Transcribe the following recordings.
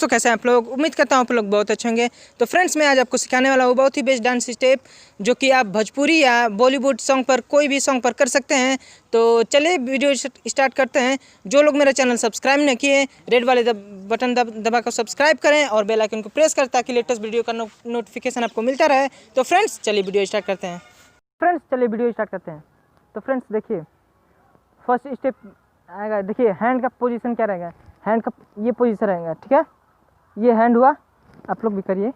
Friends तो कैसे हैं आप लोग, उम्मीद करता हूँ आप लोग बहुत अच्छे होंगे। तो फ्रेंड्स मैं आज आपको सिखाने वाला हूँ बहुत ही बेस्ट डांस स्टेप जो कि आप भोजपुरी या बॉलीवुड सॉन्ग पर कोई भी सॉन्ग पर कर सकते हैं। तो चलिए वीडियो स्टार्ट करते हैं। जो लोग मेरा चैनल सब्सक्राइब नहीं किए, रेड वाले बटन दबा कर सब्सक्राइब करें और बेल आइकन को प्रेस करें ताकि लेटेस्ट वीडियो का नोटिफिकेशन आपको मिलता रहे। तो फ्रेंड्स चलिए वीडियो स्टार्ट करते हैं। तो फ्रेंड्स देखिए फर्स्ट स्टेप आएगा। देखिए हैंड का पोजीशन क्या रहेगा, हैंड का ये पोजीशन रहेगा, ठीक है। ये हैंड हुआ, आप लोग भी करिए।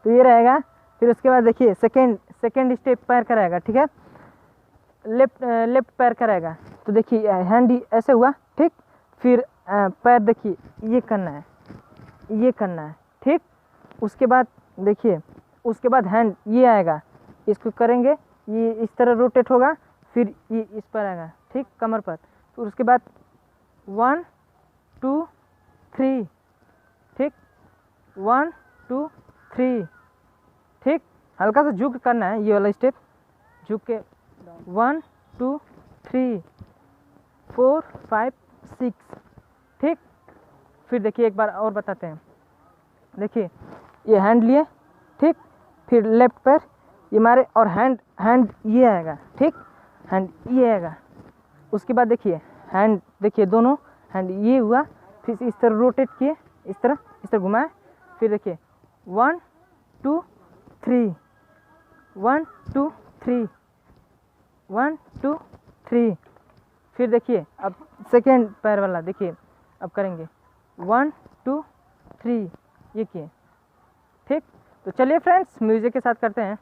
तो ये रहेगा। फिर उसके बाद देखिए सेकेंड स्टेप पैर का रहेगा, ठीक है। लेफ्ट पैर का रहेगा। तो देखिए हैंड ऐसे हुआ, ठीक। फिर पैर देखिए ये करना है, ठीक। उसके बाद देखिए उसके बाद हैंड ये आएगा, इसको करेंगे, ये इस तरह रोटेट होगा, फिर ये इस पर आएगा, ठीक, कमर पर। फिर उसके बाद 1 2 3, ठीक, 1 2 3, ठीक। हल्का सा झुक करना है, ये वाला स्टेप झुक के 1 2 3 4 5 6, ठीक। फिर देखिए एक बार और बताते हैं। देखिए ये हैंड लिए, ठीक। फिर लेफ्ट पैर ये मारे और हैंड ये आएगा, ठीक, हैंड ये आएगा। उसके बाद देखिए हैंड, देखिए दोनों हैंड ये हुआ, फिर इस तरह रोटेट किए, इस तरह घुमाए। फिर देखिए 1 2 3, 1 2 3, 1 2 3। फिर देखिए अब सेकेंड पैर वाला देखिए अब करेंगे 1 2 3, ये किए, ठीक। तो चलिए फ्रेंड्स म्यूजिक के साथ करते हैं।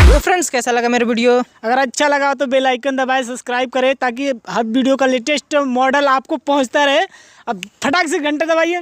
तो फ्रेंड्स कैसा लगा मेरा वीडियो? अगर अच्छा लगा तो बेल आइकन दबाएं, सब्सक्राइब करें ताकि हर वीडियो का लेटेस्ट मॉडल आपको पहुंचता रहे। अब फटाक से घंटा दबा दीजिए।